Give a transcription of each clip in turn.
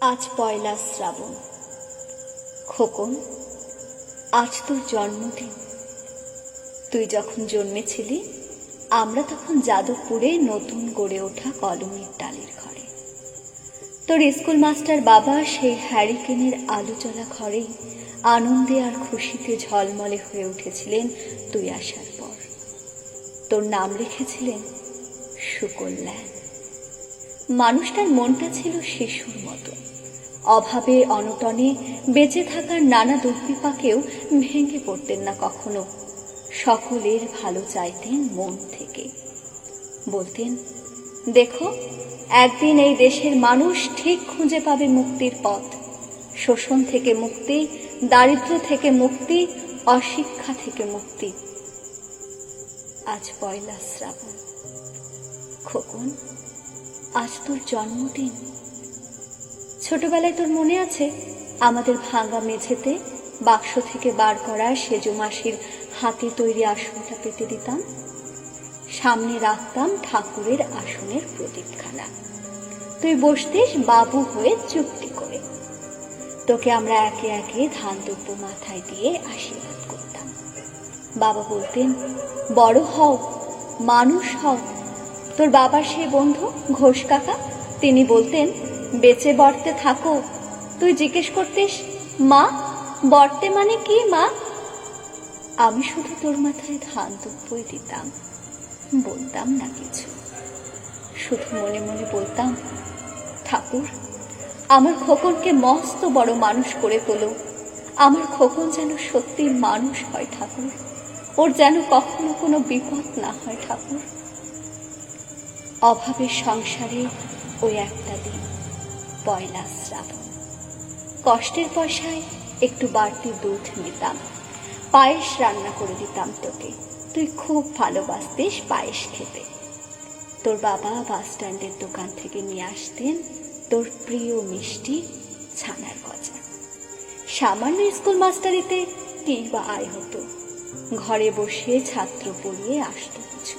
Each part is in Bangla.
আজ পয়লা শ্রাবণ। খোকন, আজ তোর জন্মদিন। তুই যখন জন্মেছিলি আমরা তখন যাদবপুরে নতুন গড়ে ওঠা কলোনির ডালের ঘরে। তোর স্কুল মাস্টার বাবা সেই হ্যারিকেনের আলো জ্বলা ঘরে আনন্দে আর খুশিতে ঝলমলে হয়ে উঠেছিলেন তুই আসার পর। তোর নাম লিখেছিলেন সুকল্যাণ। মানুষটার মনটা ছিল শিশুর মতো, অভাবে অনটনে বেঁচে থাকার নানা দুর্বিপাকেও ভেঙে পড়তেন না কখনো। সকলের ভালো চাইতেন মন থেকে। বলতেন, দেখো, একদিন এই দেশের মানুষ ঠিক খুঁজে পাবে মুক্তির পথ। শোষণ থেকে মুক্তি, দারিদ্র্য থেকে মুক্তি, অশিক্ষা থেকে মুক্তি। আজ পয়লা শ্রাবণ। খোকন, আজ তোর জন্মদিন। ছোটবেলায় তোর মনে আছে আমাদের ভাঙা মেঝেতে বাক্স থেকে বার করা সেজো মাসির হাতে তৈরি আসনটা পেতে দিতাম। সামনে রাখতাম ঠাকুরের আসনের প্রদীপখানা। তুই বসতিস বাবু হয়ে চুপটি করে। তোকে আমরা একে একে ধান দ্রব্য মাথায় দিয়ে আশীর্বাদ করতাম। বাবা বলতেন, বড় হও, মানুষ হও। তোর বাবার সেই বন্ধু ঘোষ কাকা, তিনি বলতেন, বেঁচে বর্তে থাকো। তুই জিজ্ঞেস করতিস, মা, বর্তে মানে কি মা? আমি শুধু তোর মাথায় ধান দ্রব্যই দিতাম, বলতাম না কিছু। শুধু মনে মনে বলতাম, ঠাকুর, আমার খোকনকে মস্ত বড় মানুষ করে তোলো। আমার খোকন যেন সত্যি মানুষ হয় ঠাকুর। ওর যেন কখনো কোনো বিপদ না হয় ঠাকুর। অভাবের সংসারে ওই একটা দিন, পয়লা শ্রাবণ। কষ্টের পয়সায় একটু বাড়তি দুধ নিতাম, পায়েস রান্না করে দিতাম তোকে। তুই খুব ভালোবাসতিস পায়েস খেতে। তোর বাবা বাস স্ট্যান্ডের দোকান থেকে নিয়ে আসতেন তোর প্রিয় মিষ্টি ছানার গজা। সামান্য স্কুল মাস্টারিতে কি বা আয় হতো, ঘরে বসে ছাত্র পড়িয়ে আসতো কিছু।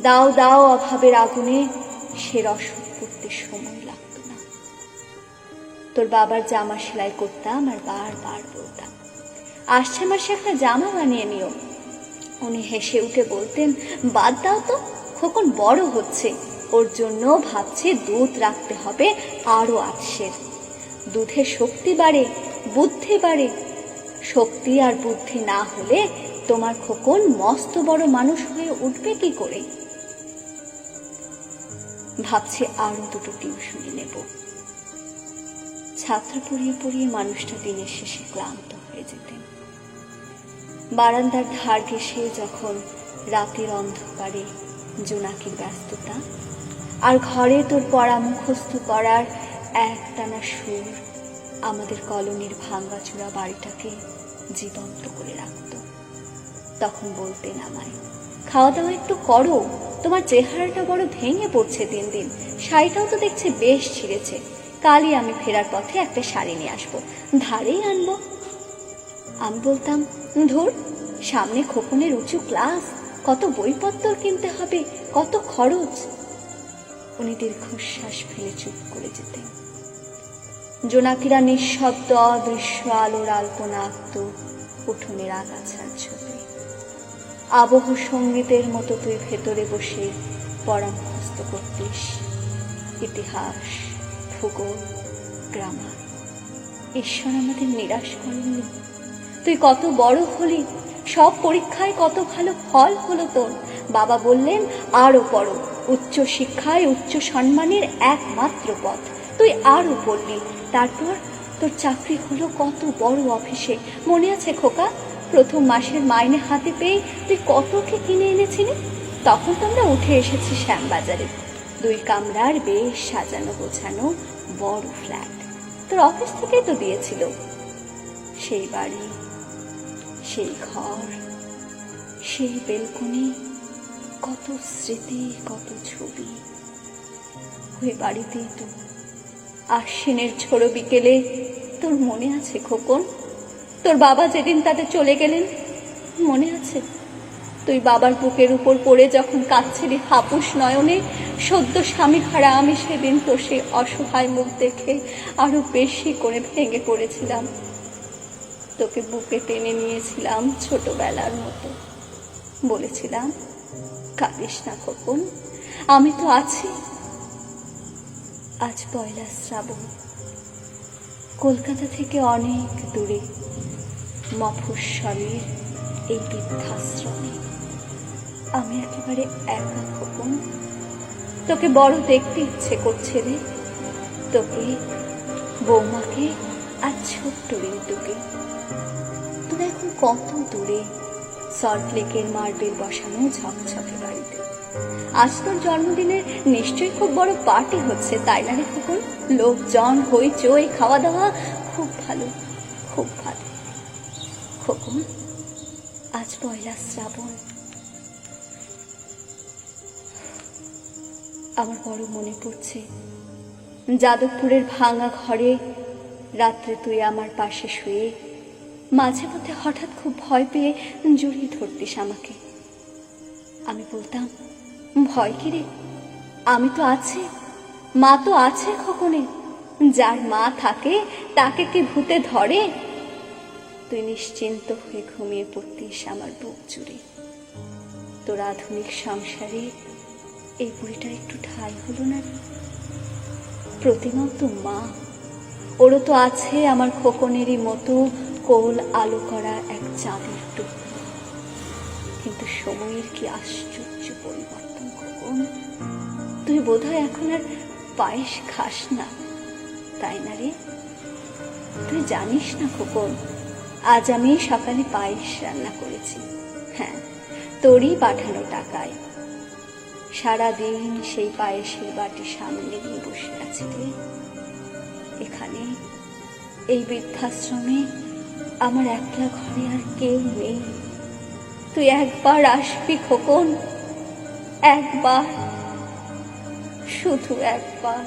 দাও দাও অভাবের আগুনে সে রসদ করতে সময় লাগতো না। তোর বাবার জামা সেলাই করতাম আর বারবার বলতাম, আসছে মাসে একটা জামা বানিয়ে নিও। উনি হেসে উঠে বলতেন, বাদ দাও তো, খোকন বড় হচ্ছে, ওর জন্য ভাবছি দুধ রাখতে হবে আরো 8 দুধে শক্তি বাড়ে, বুদ্ধি বাড়ে। শক্তি আর বুদ্ধি না হলে তোমার খোকন মস্ত বড় মানুষ হয়ে উঠবে কি করে? ভাবছি আরো 2টো টিউশনি নেব। ছাত্র পড়িয়ে পড়িয়ে মানুষটা দিনের শেষে ক্লান্ত হয়ে যেতেন। বারান্দার ধার ঘেঁষে যখন রাতের অন্ধকারে জোনাকির ব্যস্ততা, আর ঘরে তোর পড়া মুখস্থ করার একটানা সুর আমাদের কলোনির ভাঙ্গাচোরা বাড়িটাকে জীবন্ত করে রাখত, তখন বলতেন আমায়, খাওয়া দাওয়া একটু করো, তোমার চেহারাটা বড় ভেঙে পড়ছে দিন দিন। শাড়িটাও তো দেখছি বেশ ছিঁড়েছে। কালই আমি ফেরার পথে একটা শাড়ি নিয়ে আসবো, ধারেই আনবো। আমি বলতাম, ধুর, সামনে খোকনের উঁচু ক্লাস, কত বইপত্র কিনতে হবে, কত খরচ। উনি দীর্ঘশ্বাস ফেলে চুপ করে যেতেন। জোনাকিরা নিঃশব্দ অদৃশ্য আলোর আলপনা আঁকত উঠোনের আগাছার ছবি। আবহ সঙ্গীতের মতো তুই ভেতরে বসে পড়া মুখস্থ করতিস, ইতিহাস, ভূগোল, গ্রামার। ঈশ্বর আমাদের নিরাশ করেননি। তুই কত বড় হলি, সব পরীক্ষায় কত ভালো ফল হলো তোর। বাবা বললেন, আরো পড়ো, উচ্চ শিক্ষায় উচ্চ সম্মানের একমাত্র পথ। তুই আরো পড়লি, তারপর তোর চাকরি হলো কত বড় অফিসে। মনে আছে খোকা, প্রথম মাসের মাইনে হাতে পেয়ে তুই কত কি কিনে এনেছিলি? তখন তো আমরা উঠে এসেছি শ্যামবাজারে, 2 কামরার বেশ সাজানো গোছানো বড় ফ্ল্যাট। তোর অফিস থেকেই তো দিয়েছিল। সেই বাড়ি, সেই ঘর, সেই বেলকনি, কত স্মৃতি, কত ছবি। ওই বাড়িতেই তো আশ্বিনের ঝোড়ো বিকেলে, তোর মনে আছে খোকন, তোর বাবা যেদিন তাতে চলে গেলেন, মনে আছে? তুই বাবার বুকের উপর পড়ে যখন কাঁদছিলি হাপুস নয়নে, সদ্য স্বামী হারা আমি সেদিন তো সে অসহায় মুখ দেখে আরো বেশি করে ভেঙে পড়েছিলাম। তোকে বুকে টেনে নিয়েছিলাম ছোটবেলার মতো, বলেছিলাম কাঁদিস না খোকন, আমি তো আছি। আজ পয়লা শ্রাবণ, কলকাতা থেকে অনেক দূরে মফস্বলের এই বৃদ্ধাশ্রমে আমি একেবারে একা খোকন। তোকে বড় দেখতে ইচ্ছে করছে রে, তোকে, বৌমাকে আর ছোট্ট রিন্টুকে। তোরা এখন কত দূরে সল্টলেকের মার্বেল বসানো ঝকঝকে বাড়িতে। আজ তোর জন্মদিনের নিশ্চয়ই খুব বড় পার্টি হচ্ছে, তাই না রে খোকন? লোকজন, হইচই, খাওয়া দাওয়া, খুব ভালো, খুব ভালো। খোকন, আজ পয়লা শ্রাবণ। আমার বড় মনে পড়ছে যাদবপুরের ভাঙা ঘরে রাত্রে তুই আমার পাশে শুয়ে মাঝে মধ্যে হঠাৎ খুব ভয় পেয়ে জড়িয়ে ধরতিস আমাকে। আমি বলতাম, ভয় কি রে, আমি তো আছি, মা তো আছে খোকনে, যার মা থাকে তাকে কি ভূতে ধরে? তুই নিশ্চিন্ত হয়ে ঘুমিয়ে পড়তিস আমার বুক জুড়ে। তোর আধুনিক সংসারে এই বুড়িটার একটু ঠাঁই হলো না রে? প্রতিমাও তো মা, ওরও তো আছে আমার খোকনেরই মতো কোল আলো করা এক চাঁদের টুকরো। কিন্তু সময়ের কি আশ্চর্য পরিবর্তন খোকন, তুই বোধহয় এখন আর পায়েস খাস না, তাই না রে? তুই জানিস না খোকন, আজ আমি সকালে পায়েস রান্না করেছি, হ্যাঁ, তোরই পাঠানো টাকায়। সারাদিন সেই পায়েসের বাটি সামনে নিয়ে বসে আছি রে। এখানে এই বৃদ্ধাশ্রমে আমার একলা ঘরে আর কেউ নেই। তুই একবার আসবি খোকন, একবার, শুধু একবার।